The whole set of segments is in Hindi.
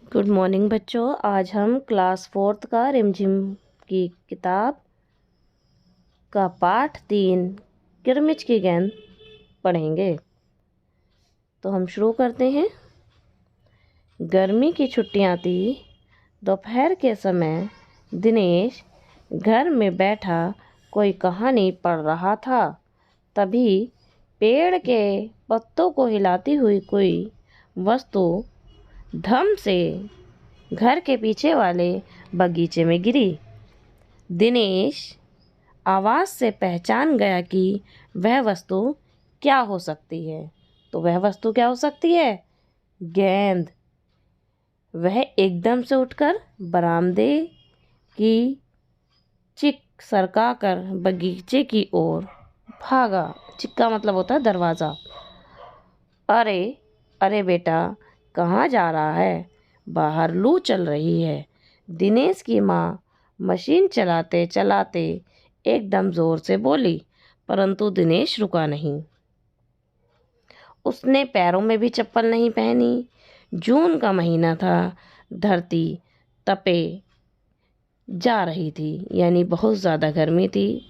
गुड मॉर्निंग बच्चों। आज हम क्लास 4th का रिमझिम की किताब का पाठ 3 किरमिच की गेंद पढ़ेंगे। तो हम शुरू करते हैं। गर्मी की छुट्टियां थी। दोपहर के समय दिनेश घर में बैठा कोई कहानी पढ़ रहा था। तभी पेड़ के पत्तों को हिलाती हुई कोई वस्तु धम से घर के पीछे वाले बगीचे में गिरी। दिनेश आवाज़ से पहचान गया कि वह वस्तु क्या हो सकती है। तो वह वस्तु क्या हो सकती है? गेंद। वह एकदम से उठकर बरामदे की चिक सरकाकर बगीचे की ओर भागा। चिक का मतलब होता है दरवाज़ा। अरे अरे बेटा, कहाँ जा रहा है? बाहर लू चल रही है। दिनेश की माँ मशीन चलाते चलाते एकदम जोर से बोली, परंतु दिनेश रुका नहीं। उसने पैरों में भी चप्पल नहीं पहनी। जून का महीना था। धरती तपे जा रही थी, यानी बहुत ज़्यादा गर्मी थी।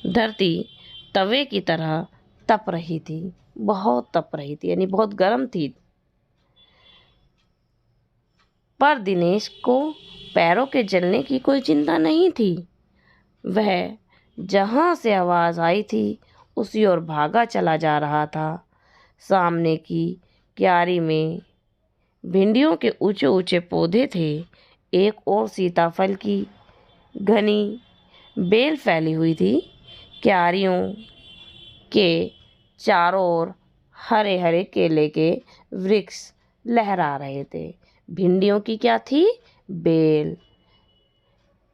धरती तवे की तरह तप रही थी, बहुत तप रही थी, यानी बहुत गर्म थी। पर दिनेश को पैरों के जलने की कोई चिंता नहीं थी। वह जहाँ से आवाज़ आई थी उसी ओर भागा चला जा रहा था। सामने की क्यारी में भिंडियों के ऊंचे ऊंचे पौधे थे। एक और सीताफल की घनी बेल फैली हुई थी। क्यारियों के चारों ओर हरे हरे केले के वृक्ष लहरा रहे थे। भिंडियों की क्या थी? बेल।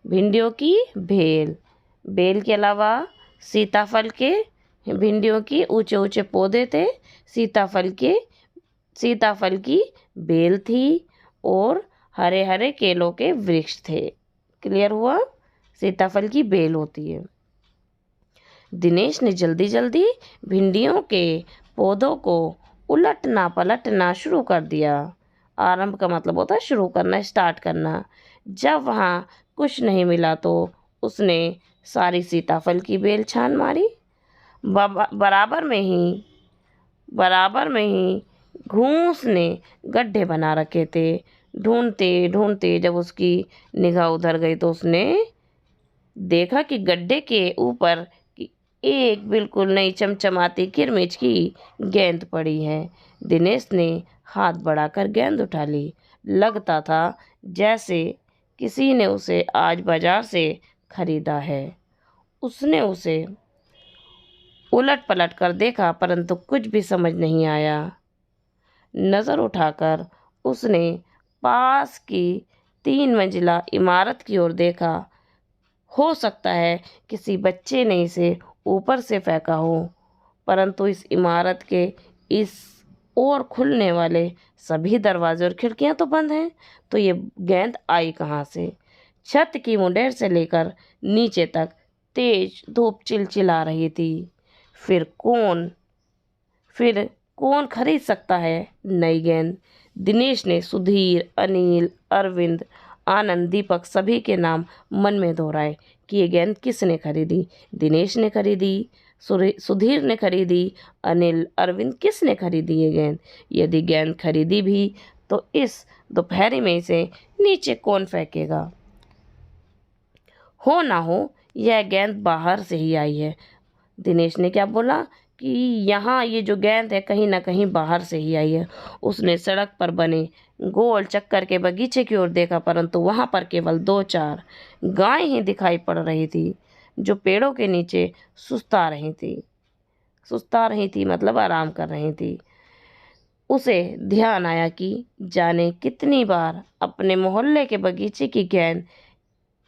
भिंडियों की बेल। बेल के अलावा सीताफल के, भिंडियों की ऊंचे ऊंचे पौधे थे। सीताफल की बेल थी और हरे हरे केलों के वृक्ष थे। क्लियर हुआ? सीताफल की बेल होती है। दिनेश ने जल्दी जल्दी भिंडियों के पौधों को उलटना पलटना शुरू कर दिया। आरंभ का मतलब होता है शुरू करना, स्टार्ट करना। जब वहाँ कुछ नहीं मिला तो उसने सारी सीताफल की बेल छान मारी। बराबर में ही घूस ने गड्ढे बना रखे थे। ढूंढते ढूंढते जब उसकी निगाह उधर गई तो उसने देखा कि गड्ढे के ऊपर एक बिल्कुल नई चमचमाती किरमिच की गेंद पड़ी है। दिनेश ने हाथ बढ़ाकर गेंद उठा ली। लगता था जैसे किसी ने उसे आज बाजार से खरीदा है। उसने उसे उलट पलट कर देखा, परंतु कुछ भी समझ नहीं आया। नज़र उठाकर उसने पास की 3 मंजिला इमारत की ओर देखा। हो सकता है किसी बच्चे ने इसे ऊपर से फेंका हो, परंतु इस इमारत के इस ओर खुलने वाले सभी दरवाजे और खिड़कियां तो बंद हैं। तो ये गेंद आई कहाँ से? छत की मुंडेर से लेकर नीचे तक तेज धूप चिलचिला रही थी। फिर कौन खरीद सकता है नई गेंद? दिनेश ने सुधीर, अनिल, अरविंद, आनंद, दीपक सभी के नाम मन में दोहराए कि ये गेंद किसने खरीदी। दिनेश ने खरीदी, सुधीर ने खरीदी, अनिल, अरविंद, किसने खरीदी ये गेंद? यदि गेंद खरीदी भी तो इस दोपहरी में इसे नीचे कौन फेंकेगा? हो ना हो यह गेंद बाहर से ही आई है। दिनेश ने क्या बोला कि यहाँ ये जो गेंद है कहीं ना कहीं बाहर से ही आई है। उसने सड़क पर बने गोल चक्कर के बगीचे की ओर देखा, परंतु वहाँ पर केवल 2-4 गायें ही दिखाई पड़ रही थी जो पेड़ों के नीचे सुस्ता रही थी मतलब आराम कर रही थी। उसे ध्यान आया कि जाने कितनी बार अपने मोहल्ले के बगीचे की गेंद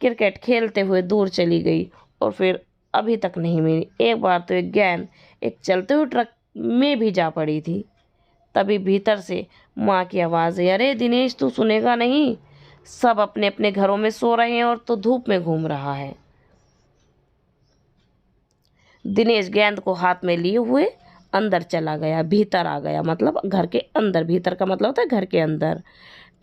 क्रिकेट खेलते हुए दूर चली गई और फिर अभी तक नहीं मिली। एक बार तो एक गेंद एक चलते हुए ट्रक में भी जा पड़ी थी। तभी भीतर से माँ की आवाज़ आई, अरे दिनेश, तू सुनेगा नहीं? सब अपने अपने घरों में सो रहे हैं और तो धूप में घूम रहा है। दिनेश गेंद को हाथ में लिए हुए अंदर चला गया, भीतर आ गया, मतलब घर के अंदर। भीतर का मतलब होता है घर के अंदर।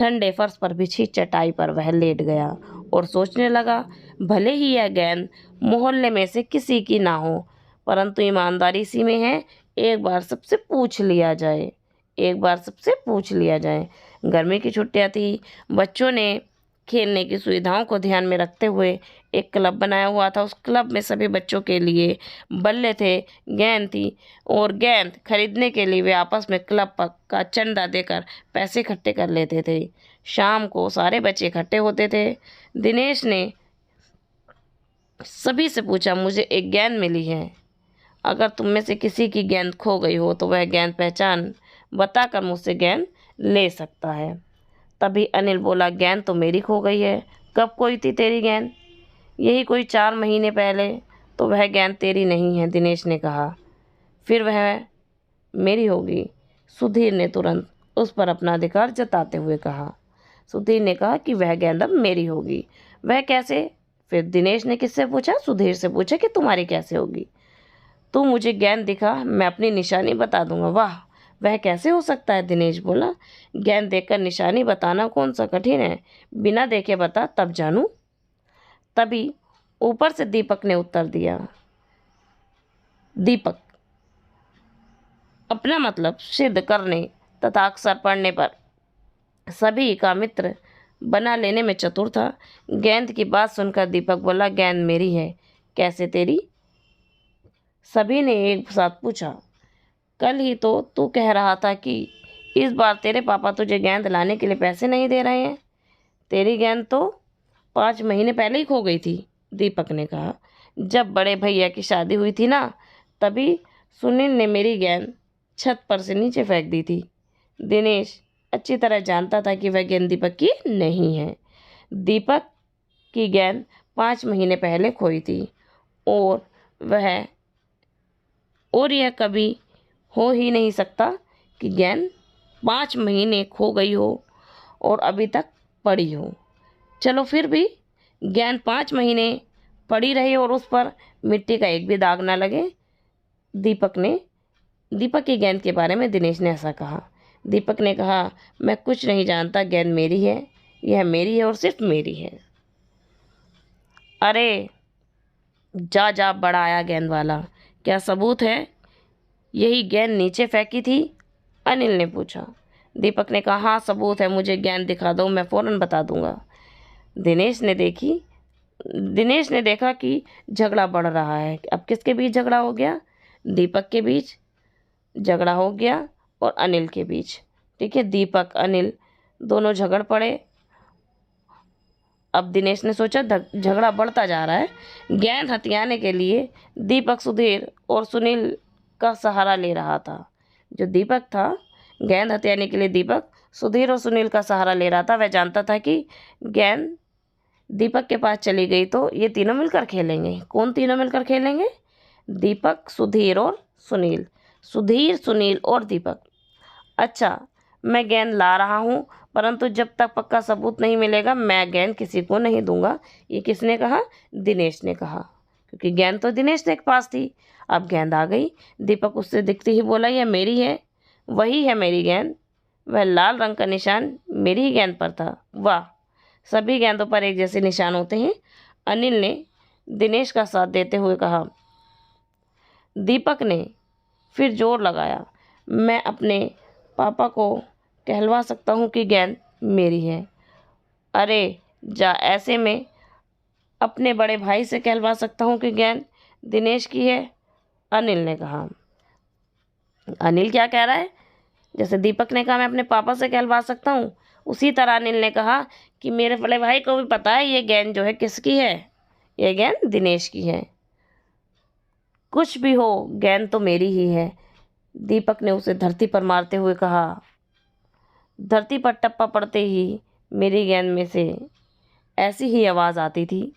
ठंडे फर्श पर बिछी चटाई पर वह लेट गया और सोचने लगा, भले ही यह गेंद मोहल्ले में से किसी की ना हो, परंतु ईमानदारी सी में है, एक बार सबसे पूछ लिया जाए, एक बार सबसे पूछ लिया जाए। गर्मी की छुट्टियां थी। बच्चों ने खेलने की सुविधाओं को ध्यान में रखते हुए एक क्लब बनाया हुआ था। उस क्लब में सभी बच्चों के लिए बल्ले थे, गेंद थी, और गेंद खरीदने के लिए वे आपस में क्लब का चंदा देकर पैसे इकट्ठे कर लेते थे। शाम को सारे बच्चे इकट्ठे होते थे। दिनेश ने सभी से पूछा, मुझे एक गेंद मिली है, अगर तुम में से किसी की गेंद खो गई हो तो वह गेंद पहचान बताकर मुझसे गेंद ले सकता है। तभी अनिल बोला, गेंद तो मेरी खो गई है। कब खोई थी तेरी गेंद? यही कोई 4 महीने पहले। तो वह गेंद तेरी नहीं है, दिनेश ने कहा। फिर वह मेरी होगी, सुधीर ने तुरंत उस पर अपना अधिकार जताते हुए कहा। सुधीर ने कहा कि वह गेंद अब मेरी होगी। वह कैसे? फिर दिनेश ने किससे पूछा? सुधीर से पूछा कि तुम्हारी कैसे होगी? तू मुझे गेंद दिखा, मैं अपनी निशानी बता दूंगा। वाह, वह कैसे हो सकता है? दिनेश बोला। गेंद देखकर निशानी बताना कौन सा कठिन है, बिना देखे बता तब जानूं। तभी ऊपर से दीपक ने उत्तर दिया। दीपक अपना मतलब सिद्ध करने तथा अक्सर पढ़ने पर सभी का मित्र बना लेने में चतुर था। गेंद की बात सुनकर दीपक बोला, गेंद मेरी है। कैसे तेरी? सभी ने एक साथ पूछा। कल ही तो तू कह रहा था कि इस बार तेरे पापा तुझे गेंद लाने के लिए पैसे नहीं दे रहे हैं। तेरी गेंद तो 5 महीने पहले ही खो गई थी, दीपक ने कहा। जब बड़े भैया की शादी हुई थी ना, तभी सुनील ने मेरी गेंद छत पर से नीचे फेंक दी थी। दिनेश अच्छी तरह जानता था कि वह गेंद दीपक की नहीं है। दीपक की गेंद 5 महीने पहले खोई थी, और यह कभी हो ही नहीं सकता कि गेंद 5 महीने खो गई हो और अभी तक पड़ी हो। चलो फिर भी गेंद 5 महीने पड़ी रही और उस पर मिट्टी का एक भी दाग ना लगे। दीपक की गेंद के बारे में दिनेश ने ऐसा कहा। दीपक ने कहा, मैं कुछ नहीं जानता, गेंद मेरी है, यह मेरी है और सिर्फ मेरी है। अरे जा जा, बड़ा आया गेंद वाला, क्या सबूत है? यही गेंद नीचे फेंकी थी? अनिल ने पूछा। दीपक ने कहा, हाँ सबूत है, मुझे गेंद दिखा दो, मैं फौरन बता दूंगा। दिनेश ने देखा कि झगड़ा बढ़ रहा है। अब किसके बीच झगड़ा हो गया? दीपक के बीच झगड़ा हो गया और अनिल के बीच। ठीक है, दीपक अनिल दोनों झगड़ पड़े। अब दिनेश ने सोचा झगड़ा बढ़ता जा रहा है। गेंद हथियाने के लिए दीपक सुधीर और सुनील का सहारा ले रहा था। जो दीपक था, गेंद हथियाने के लिए दीपक सुधीर और सुनील का सहारा ले रहा था। वह जानता था कि गेंद दीपक के पास चली गई तो ये तीनों मिलकर खेलेंगे। कौन तीनों मिलकर खेलेंगे? दीपक, सुधीर और सुनील। सुधीर, सुनील और दीपक। अच्छा, मैं गेंद ला रहा हूँ, परंतु जब तक पक्का सबूत नहीं मिलेगा मैं गेंद किसी को नहीं दूंगा। ये किसने कहा? दिनेश ने कहा, क्योंकि गेंद तो दिनेश के पास थी। अब गेंद आ गई। दीपक उससे दिखते ही बोला, यह मेरी है, वही है मेरी गेंद। वह लाल रंग का निशान मेरी ही गेंद पर था। वाह, सभी गेंदों पर एक जैसे निशान होते हैं। अनिल ने दिनेश का साथ देते हुए कहा। दीपक ने फिर जोर लगाया, मैं अपने पापा को कहलवा सकता हूँ कि गेंद मेरी है। अरे जा, ऐसे में अपने बड़े भाई से कहलवा सकता हूँ कि गेंद दिनेश की है, अनिल ने कहा। अनिल क्या कह रहा है? जैसे दीपक ने कहा मैं अपने पापा से कहलवा सकता हूँ, उसी तरह अनिल ने कहा कि मेरे बड़े भाई को भी पता है ये गेंद जो है किसकी है, ये गेंद दिनेश की है। कुछ भी हो, गेंद तो मेरी ही है, दीपक ने उसे धरती पर मारते हुए कहा। धरती पर टप्पा पड़ते ही मेरी गेंद में से ऐसी ही आवाज़ आती थी,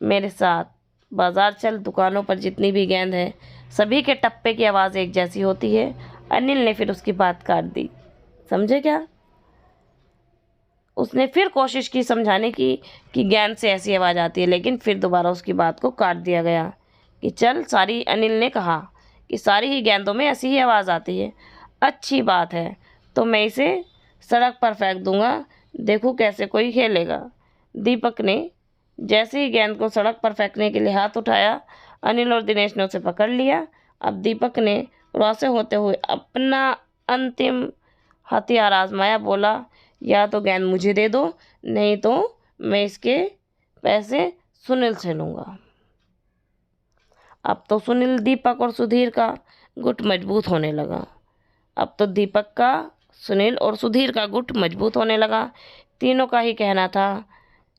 मेरे साथ बाजार चल, दुकानों पर जितनी भी गेंद है सभी के टप्पे की आवाज़ एक जैसी होती है। अनिल ने फिर उसकी बात काट दी। समझे क्या? उसने फिर कोशिश की समझाने की कि गेंद से ऐसी आवाज़ आती है, लेकिन फिर दोबारा उसकी बात को काट दिया गया कि चल सारी, अनिल ने कहा कि सारी ही गेंदों में ऐसी ही आवाज़ आती है। अच्छी बात है, तो मैं इसे सड़क पर फेंक दूंगा, देखो कैसे कोई खेलेगा। दीपक ने जैसे ही गेंद को सड़क पर फेंकने के लिए हाथ उठाया, अनिल और दिनेश ने उसे पकड़ लिया। अब दीपक ने रोसे होते हुए अपना अंतिम हथियार आजमाया, बोला या तो गेंद मुझे दे दो, नहीं तो मैं इसके पैसे सुनील से लूँगा। अब तो सुनील, दीपक और सुधीर का गुट मजबूत होने लगा। अब तो दीपक का, सुनील और सुधीर का गुट मजबूत होने लगा। तीनों का ही कहना था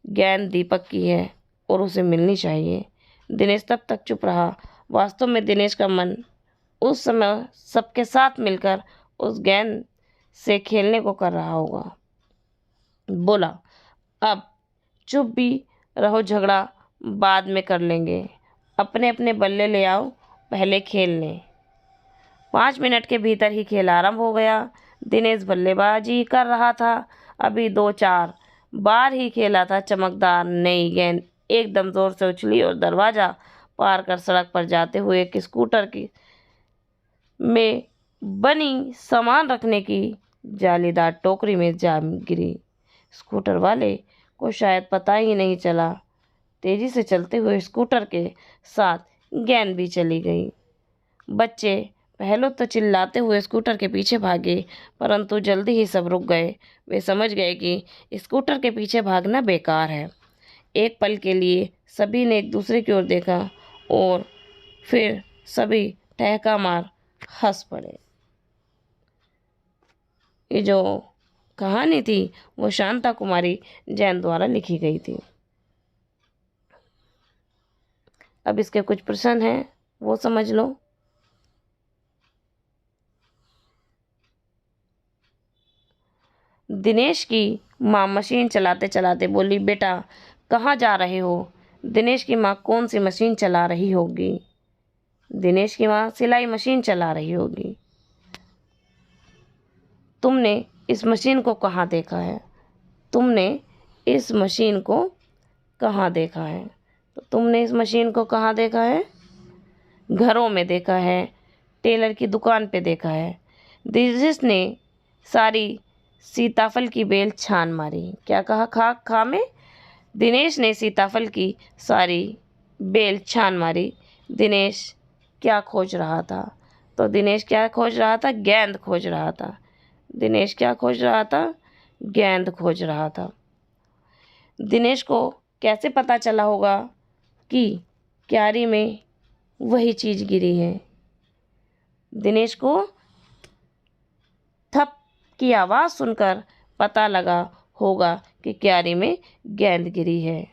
गेंद दीपक की है और उसे मिलनी चाहिए। दिनेश तब तक चुप रहा। वास्तव में दिनेश का मन उस समय सबके साथ मिलकर उस गेंद से खेलने को कर रहा होगा। बोला, अब चुप भी रहो, झगड़ा बाद में कर लेंगे, अपने अपने बल्ले ले आओ, पहले खेल लें। 5 मिनट के भीतर ही खेल आरंभ हो गया। दिनेश बल्लेबाजी कर रहा था। अभी 2-4 बार ही खेला था, चमकदार नई गेंद एकदम जोर से उछली और दरवाजा पार कर सड़क पर जाते हुए एक स्कूटर की में बनी सामान रखने की जालीदार टोकरी में जा गिरी। स्कूटर वाले को शायद पता ही नहीं चला। तेजी से चलते हुए स्कूटर के साथ गेंद भी चली गई। बच्चे पहले तो चिल्लाते हुए स्कूटर के पीछे भागे, परंतु जल्दी ही सब रुक गए। वे समझ गए कि स्कूटर के पीछे भागना बेकार है। एक पल के लिए सभी ने एक दूसरे की ओर देखा और फिर सभी ठहाका मार हंस पड़े। ये जो कहानी थी वो शांता कुमारी जैन द्वारा लिखी गई थी। अब इसके कुछ प्रश्न हैं, वो समझ लो। दिनेश की माँ मशीन चलाते चलाते बोली, बेटा कहाँ जा रहे हो? दिनेश की माँ कौन सी मशीन चला रही होगी? दिनेश की माँ सिलाई मशीन चला रही होगी। तुमने इस मशीन को कहाँ देखा है? तुमने इस मशीन को कहाँ देखा है? तो तुमने इस मशीन को कहाँ देखा है? घरों में देखा है, टेलर की दुकान पे देखा है। दिनेश ने सारी सीताफल की बेल छान मारी। क्या कहा खा में? दिनेश ने सीताफल की सारी बेल छान मारी। दिनेश क्या खोज रहा था? तो दिनेश क्या खोज रहा था? गेंद खोज रहा था। दिनेश क्या खोज रहा था? गेंद खोज रहा था। दिनेश को कैसे पता चला होगा कि क्यारी में वही चीज़ गिरी है? दिनेश को थप की आवाज़ सुनकर पता लगा होगा कि क्यारी में गेंद गिरी है।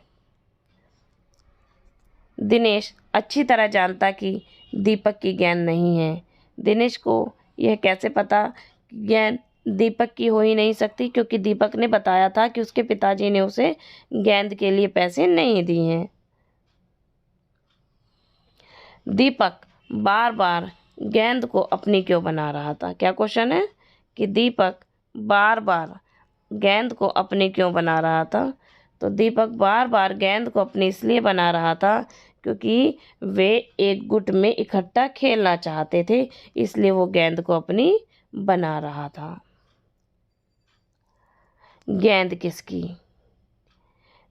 दिनेश अच्छी तरह जानता कि दीपक की गेंद नहीं है। दिनेश को यह कैसे पता कि गेंद दीपक की हो ही नहीं सकती, क्योंकि दीपक ने बताया था कि उसके पिताजी ने उसे गेंद के लिए पैसे नहीं दिए हैं। दीपक बार बार गेंद को अपनी क्यों बना रहा था? क्या क्वेश्चन है कि दीपक बार बार गेंद को अपनी क्यों बना रहा था? तो दीपक बार बार गेंद को अपनी इसलिए बना रहा था क्योंकि वे एक गुट में इकट्ठा खेलना चाहते थे, इसलिए वो गेंद को अपनी बना रहा था। गेंद किसकी?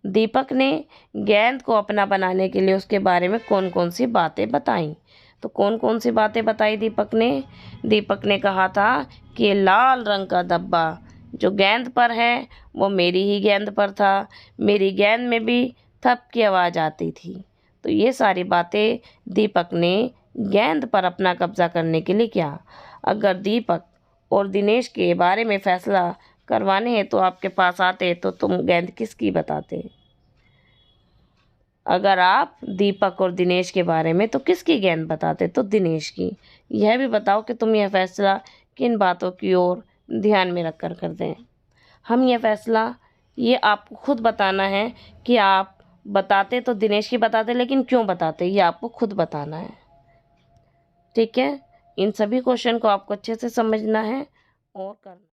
दीपक ने गेंद को अपना बनाने के लिए उसके बारे में कौन कौन सी बातें बताई? तो कौन कौन सी बातें बताई दीपक ने? दीपक ने कहा था कि लाल रंग का धब्बा जो गेंद पर है वो मेरी ही गेंद पर था, मेरी गेंद में भी थप की आवाज़ आती थी। तो ये सारी बातें दीपक ने गेंद पर अपना कब्जा करने के लिए किया। अगर दीपक और दिनेश के बारे में फैसला करवाने हैं तो आपके पास आते तो तुम गेंद किसकी बताते? अगर आप दीपक और दिनेश के बारे में तो किसकी गेंद बताते? तो दिनेश की। यह भी बताओ कि तुम यह फैसला किन बातों की ओर ध्यान में रख कर दें। हम यह फैसला ये आपको खुद बताना है कि आप बताते तो दिनेश की बताते, लेकिन क्यों बताते ये आपको खुद बताना है। ठीक है, इन सभी क्वेश्चन को आपको अच्छे से समझना है और करना।